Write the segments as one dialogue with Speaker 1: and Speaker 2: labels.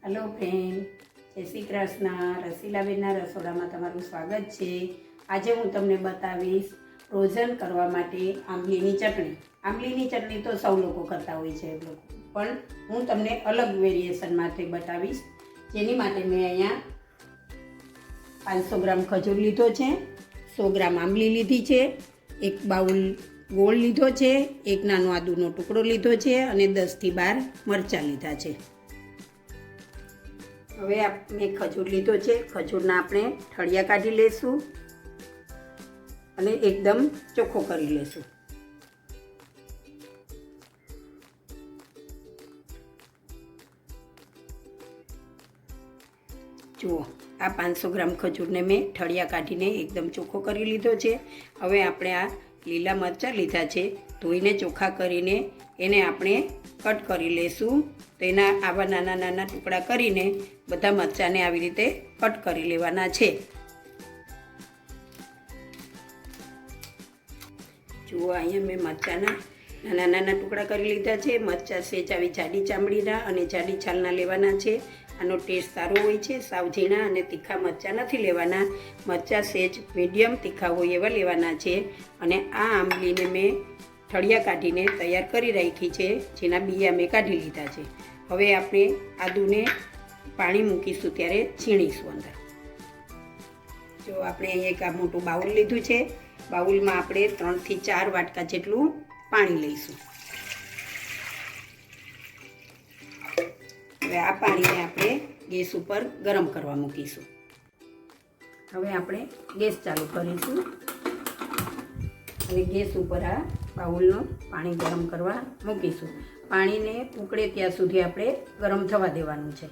Speaker 1: Hello friend, जय श्री कृष्ण। रसीलाबेनना रसोડામાં તમારું સ્વાગત છે। આજે હું તમને બતાવીશ ફ્રોઝન કરવા માટે આંબલીની ચટણી। આંબલીની ચટણી તો સૌ લોકો કરતા હોય છે, પણ હું તમને અલગ વેરિએશનમાંથી બતાવીશ। જેની માટે મેં અહીંયા 500 ગ્રામ ખજૂર લીધો છે, 100 ગ્રામ આંબલી લીધી છે, એક બાઉલ ગોળ લીધો છે, એક નાનો આદુનો ટુકડો લીધો છે અને 10 થી 12 મરચાં લીધા છે। હવે મેં ખજૂર લીધો છે, ખજૂરના આપણે ઠળિયા કાઢી લેશું અને એકદમ ચોખ્ખો કરી લેશું। જુઓ, આ 500 ગ્રામ ખજૂરને મેં ઠળિયા કાઢીને એકદમ ચોખ્ખો કરી લીધો છે। હવે આપણે આ લીલા મરચાં લીધા છે, ધોઈને ચોખ્ખા કરીને એને આપણે કટ કરી લેશું। તો એના આવા નાના નાના ટુકડા કરીને બધા મરચાંને આવી રીતે કટ કરી લેવાના છે। જુઓ, અહીંયા મેં મરચાંના નાના નાના ટુકડા કરી લીધા છે। મરચાં સેજ આવી જાડી ચામડીના અને જાડી છાલના લેવાના છે। આનો ટેસ્ટ સારો હોય છે। સાવ ઝીણા અને તીખા મરચાં નથી લેવાના, મરચાં સેજ મીડિયમ તીખા હોય એવા લેવાના છે। અને આ આંબલીને મેં ઠળિયા કાઢીને તૈયાર કરી રાખી છે, જેના બિયા મેં કાઢી લીધા છે। હવે આપણે આદુને પાણી મૂકીશું ત્યારે છીણીશું અંદર। જો આપણે અહીંયા એક આ મોટું બાઉલ લીધું છે, બાઉલમાં આપણે 3 થી 4 વાટકા જેટલું પાણી લઈશું। હવે આ પાણીને આપણે ગેસ ઉપર ગરમ કરવા મૂકીશું। હવે આપણે ગેસ ચાલુ કરીશું અને ગેસ ઉપર આ બાઉલનું પાણી ગરમ કરવા મૂકીશું। પાણીને ઉકળે ત્યાં સુધી આપણે ગરમ થવા દેવાનું છે।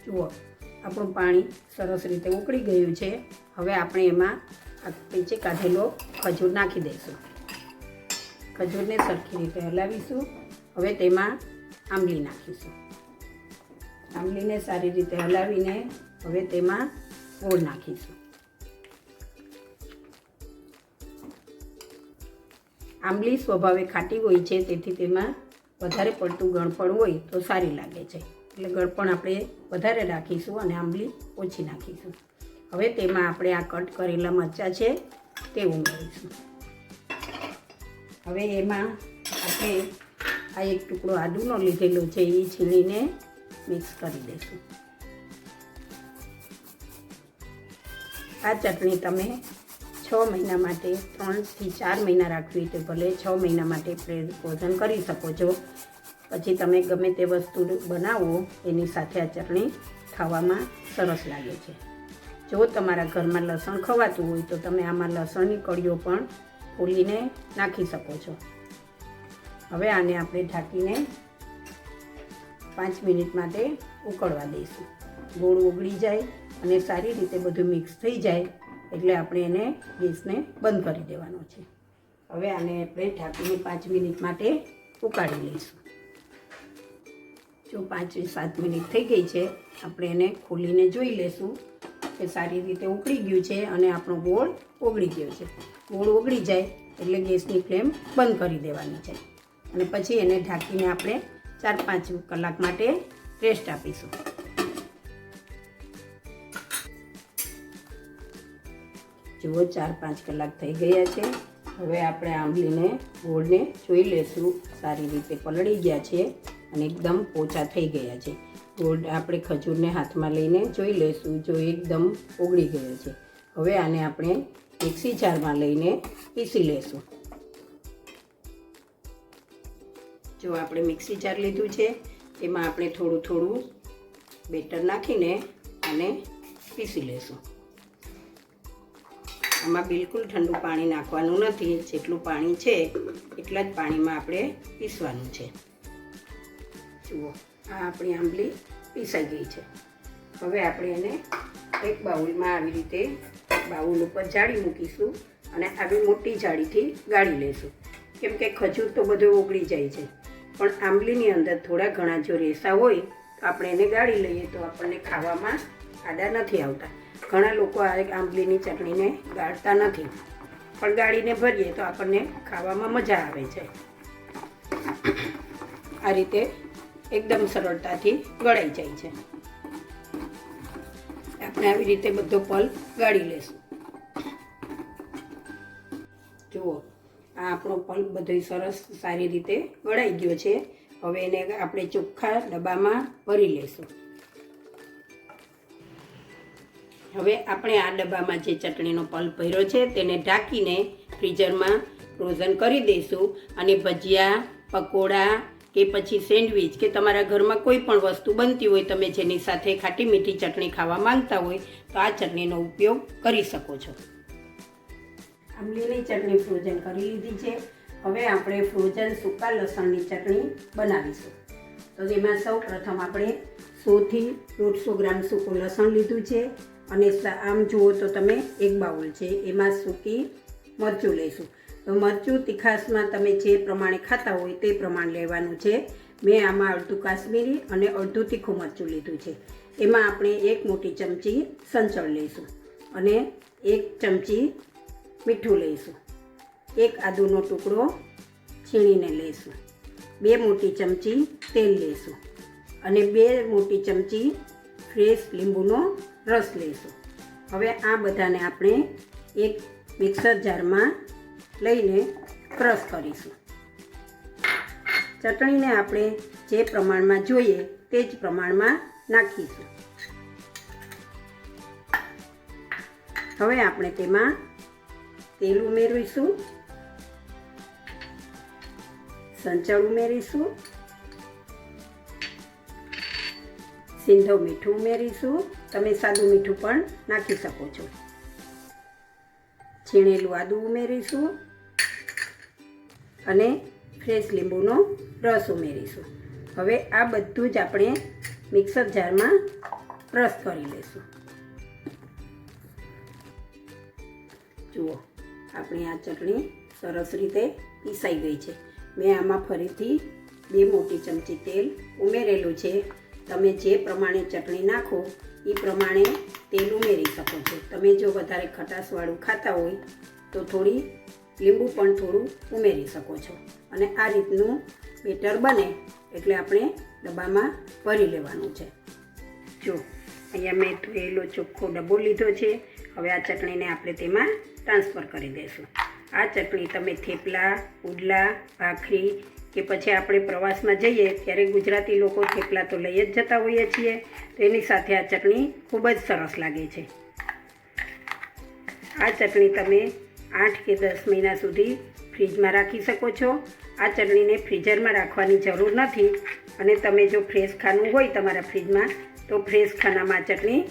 Speaker 1: જુઓ, આપણું પાણી સરસ રીતે ઉકળી ગયું છે। હવે આપણે એમાં આ નીચે કાઢેલો ખજૂર નાખી દઈશું। ખજૂરને સરખી રીતે હલાવીશું। હવે તેમાં આંબલી નાખીશું। આંબલીને સારી રીતે હલાવીને હવે તેમાં ગોળ નાખીશું। આંબલી સ્વભાવે ખાટી હોય છે, તેથી તેમાં વધારે પડતું ગળપણ હોય તો સારી લાગે છે, એટલે ગળપણ આપણે વધારે રાખીશું અને આંબલી ઓછી નાખીશું। હવે તેમાં આપણે આ કટ કરેલા મરચાં છે તે ઉમેરીશું। હવે એમાં આપણે આ એક ટુકડો આદુનો લીધેલો છે એ છીણીને મિક્સ કરી દઈશું। આ ચટણી તમે 6 મહિના માટે 3 થી 4 મહિના રાખવી તો ભલે 6 મહિના માટે ફ્રોઝન કરી શકો છો। પછી તમે ગમે તે વસ્તુ બનાવો એની સાથે આ ચટણી ખાવામાં સરસ લાગે છે। જો તમારા ઘરમાં લસણ ખવાતું હોય તો તમે આમાં લસણની કળીઓ પણ ફોલીને નાખી શકો છો। હવે આને આપણે ઢાંકીને 5 મિનિટ માટે ઉકળવા દઈશું। ગોળ ઓગળી જાય અને સારી રીતે બધું મિક્સ થઈ જાય એટલે આપણે એને ગેસને બંધ કરી દેવાનો છે। હવે આને આપણે ઢાંકીને 5 મિનિટ માટે ઉકાળી લઈશું। જો 5-7 મિનિટ થઈ ગઈ છે, આપણે એને ખોલીને જોઈ લેશું કે સારી રીતે ઉકળી ગયું છે અને આપણો ગોળ ઓગળી ગયો છે। ગોળ ઓગળી જાય એટલે ગેસની ફ્લેમ બંધ કરી દેવાની છે અને પછી એને ઢાંકીને આપણે 4-5 કલાક માટે રેસ્ટ આપીશું। જુઓ, 4-5 કલાક થઈ ગયા છે। હવે આપણે આંબલીને ગોળને જોઈ લેશું, સારી રીતે પલળી ગયા છે અને એકદમ પોચા થઈ ગયા છે। ગોળ આપણે ખજૂરને હાથમાં લઈને જોઈ લેશું, જો એકદમ ઓગળી ગયો છે। હવે આને આપણે મિક્સી જારમાં લઈને પીસી લેશું। જો આપણે મિક્સી જાર લીધું છે, એમાં આપણે થોડું થોડું બેટર નાખીને આને પીસી લેશું। આમાં બિલકુલ ઠંડુ પાણી નાખવાનું નથી, જેટલું પાણી છે એટલા જ પાણીમાં આપણે પીસવાનું છે। જુઓ, આ આપણી આંબલી પીસાઈ ગઈ છે। હવે આપણે એને એક બાઉલમાં આવી રીતે બાઉલ ઉપર જાળી મૂકીશું અને આવી મોટી જાળીથી ગાળી લેશું, કેમ કે ખજૂર તો બધું ઓગળી જાય છે, પણ આંબલીની અંદર થોડા ઘણા જો રેસા હોય તો આપણે એને ગાળી લઈએ તો આપણને ખાવામાં આડા નથી આવતા। ઘણા લોકો આ આંબલીની ચટણીને ગાળતા નથી, પણ ગાળીને ભરીએ તો આપણને ખાવામાં મજા આવે છે। આ રીતે એકદમ સરળતાથી ગળાઈ જાય છે. આપણે આવી રીતે બધો પલ્પ ગાળી લેશું. જુઓ, આ આપણો પલ્પ બધો સરસ સારી રીતે ગળાઈ ગયો છે. હવે એને આપણે ચોખ્ખા ડબ્બામાં ભરી લઈશું. હવે આપણે આ ડબ્બામાં જે ચટણીનો પલ્પ ભર્યો છે તેને ઢાંકીને ફ્રીઝરમાં ફ્રોઝન કરી દઈશું. અને ભજીયા, પકોડા કે પછી સેન્ડવિચ કે તમારા ઘરમાં કોઈ પણ વસ્તુ બનતી હોય, તમે જેની સાથે ખાટી મીઠી ચટણી ખાવા માંગતા હોય તો આ ચટણીનો ઉપયોગ કરી શકો છો. આંબલીની ચટણી ફ્રોઝન કરી લીધી છે. હવે આપણે ફ્રોઝન સૂકા લસણની ચટણી બનાવીશું. તો એમાં સૌ પ્રથમ આપણે 100 થી 150 ગ્રામ સૂકું લસણ લીધું છે. અને આમ જુઓ તો તમે 1 બાઉલ છે, એમાં સૂકી મરચું લઈશું. તો મરચું તીખાસમાં તમે જે પ્રમાણે ખાતા હોય તે પ્રમાણે લેવાનું છે. મેં આમાં અડધું કાશ્મીરી અને અડધું તીખું મરચું લીધું છે. એમાં આપણે 1 મોટી ચમચી સંચળ લઈશું અને 1 ચમચી મીઠું લઈશું. 1 આદુનો ટુકડો છીણીને લઈશું. 2 મોટી ચમચી તેલ લઈશું અને 2 મોટી ચમચી ફ્રેશ લીંબુનો રસ લઈશું. હવે આ બધાને આપણે એક મિક્સર જારમાં લઈને ક્રશ કરીશું. ચટણીને આપણે જે પ્રમાણમાં જોઈએ તે જ પ્રમાણમાં નાખીશું. હવે આપણે તેમાં તેલ ઉમેરીશું, સંચળ ઉમેરીશું, સિંધવ મીઠું ઉમેરીશું. તમે સાદું મીઠું પણ નાખી શકો છો. છીણેલું આદું ઉમેરીશું અને ફ્રેશ લીંબુનો રસ ઉમેરીશું. હવે આ બધું જ આપણે મિક્સર જારમાં ક્રશ કરી લઈશું. જુઓ, આપણી આ ચટણી સરસ રીતે પીસાઈ ગઈ છે. મેં આમાં ફરીથી 2 મોટી ચમચી તેલ ઉમેરેલું છે. તમે જે પ્રમાણે ચટણી નાખો એ પ્રમાણે તેલ ઉમેરી શકો છો. તમે જો વધારે ખટાશવાળું ખાતા હોય તો થોડી લીંબુ પણ થોડું ઉમેરી શકો છો. અને આ રીતનું બેટર બને એટલે આપણે ડબ્બામાં ભરી લેવાનું છે. જો અહીંયા મેં ધોયેલો ચોખ્ખો ડબ્બો લીધો છે. હવે આ ચટણીને આપણે તેમાં ટ્રાન્સફર કરી દઈશું. આ ચટણી તમે થેપલા, પુડલા, ભાખરી કે પછી આપણે પ્રવાસમાં જઈએ ત્યારે ગુજરાતી લોકો થેપલા તો લઈ જ જતા હોઈએ છીએ, તો એની સાથે આ ચટણી ખૂબ જ સરસ લાગે છે. આ ચટણી તમે 8 કે 10 મહિના સુધી ફ્રીજમાં રાખી શકો છો. આ ચટણીને ફ્રીઝરમાં રાખવાની જરૂર નથી. અને તમે જો ફ્રેશ ખાનું હોય તમારા ફ્રીજમાં તો ફ્રેશ ખાનામાં ચટણી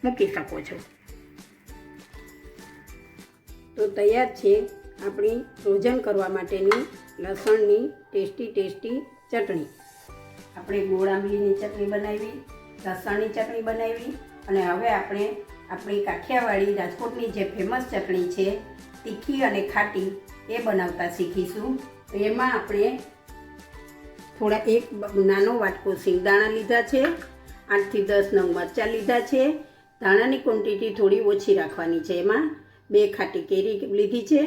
Speaker 1: મૂકી શકો છો. તો તૈયાર છે આપણી ફ્રોઝન કરવા માટેની લસણની ટેસ્ટી ચટણી. આપણે ગોળ આંબલીની ચટણી બનાવી, લસણની ચટણી બનાવી અને હવે આપણે આપણી કાઠિયાવાડી રાજકોટની જે ફેમસ ચટણી છે તીખી અને ખાટી એ બનાવતા શીખીશું. તો એમાં આપણે થોડા 1 નાનો વાટકો સિંગદાણા લીધા છે, 8 થી 10 નંગ મરચાં લીધા છે. ધાણાની ક્વોન્ટિટી થોડી ઓછી રાખવાની છે. એમાં 2 ખાટી કેરી લીધી છે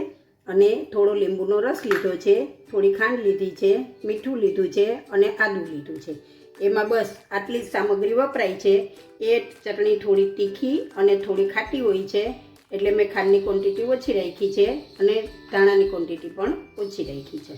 Speaker 1: અને થોડો લીંબુનો રસ લીધો છે, થોડી ખાંડ લીધી છે, મીઠું લીધું છે અને આદું લીધું છે. એમાં બસ આટલી જ સામગ્રી વપરાય છે. એ ચટણી થોડી તીખી અને થોડી ખાટી હોય છે એટલે મેં ખાંડની ક્વોન્ટિટી ઓછી રાખી છે અને ધાણાની ક્વોન્ટિટી પણ ઓછી રાખી છે.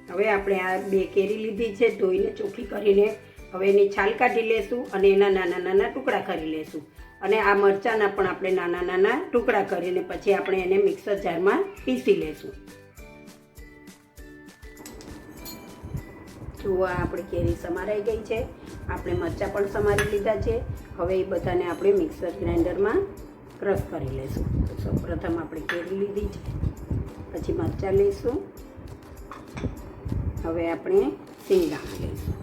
Speaker 1: હવે આપણે આ 2 કેરી લીધી છે, ધોઈને ચોખ્ખી કરીને હવે એની છાલ કાઢી લેશું અને એના નાના નાના ટુકડા કરી લેશું. અને આ મરચાંના પણ આપણે નાના નાના ટુકડા કરીને પછી આપણે એને મિક્સર જારમાં પીસી લેશું. જુઓ, આપણી કેરી સમારાઈ ગઈ છે. આપણે મરચાં પણ સમારી લીધા છે. હવે એ બધાને આપણે મિક્સર ગ્રાઇન્ડરમાં ક્રશ કરી લઈશું. તો સૌપ્રથમ આપણે કેરી લીધી છે, પછી મરચાં લઈશું. હવે આપણે સિંગદાણા લઈશું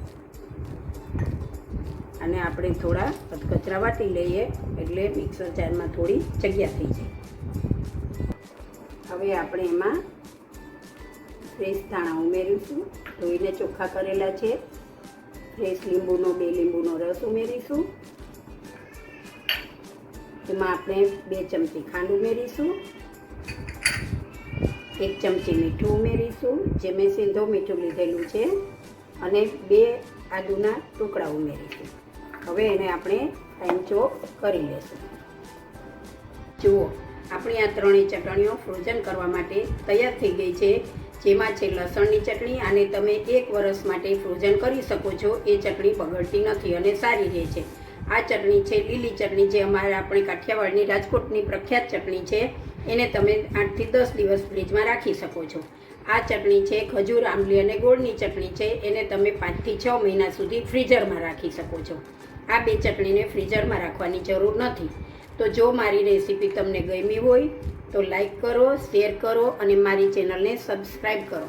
Speaker 1: અને આપણે થોડા કચરા વાટી લઈએ એટલે મિક્સર જારમાં થોડી જગ્યા થઈ જાય. હવે આપણે એમાં ફ્રેશ ધાણા ઉમેરીશું, ધોઈને ચોખ્ખા કરેલા છે. ફ્રેશ લીંબુનો 2 લીંબુનો રસ ઉમેરીશું. એમાં આપણે 2 ચમચી ખાંડ ઉમેરીશું, 1 ચમચી મીઠું ઉમેરીશું, જે મેં સીંધો મીઠું લીધેલું છે, અને 2 આદુના ટુકડા ઉમેરીશું. હવે એને આપણે ફાઈન ચોપ કરી લેશું. જુઓ, આપણી આ ત્રણેય ચટણીઓ ફ્રોઝન કરવા માટે તૈયાર થઈ ગઈ છે. જેમાં છે લસણની ચટણી. આને તમે 1 વર્ષ માટે ફ્રોઝન કરી શકો છો. એ ચટણી બગડતી નથી અને સારી રહે છે. આ ચટણી છે લીલી ચટણી, જે આપણે કાઠિયાવાડની રાજકોટની પ્રખ્યાત ચટણી છે. એને તમે 8 થી 10 દિવસ ફ્રીજમાં રાખી શકો છો. આ ચટણી છે ખજૂર, આંબલી અને ગોળની ચટણી છે. એને તમે 5 થી 6 મહિના સુધી ફ્રીઝરમાં રાખી શકો છો. આ 2 ચટણીને ફ્રીઝરમાં રાખવાની જરૂર નથી. તો જો મારી રેસીપી તમને ગમી હોય તો લાઈક કરો, શેર કરો અને મારી ચેનલને સબસ્ક્રાઈબ કરો.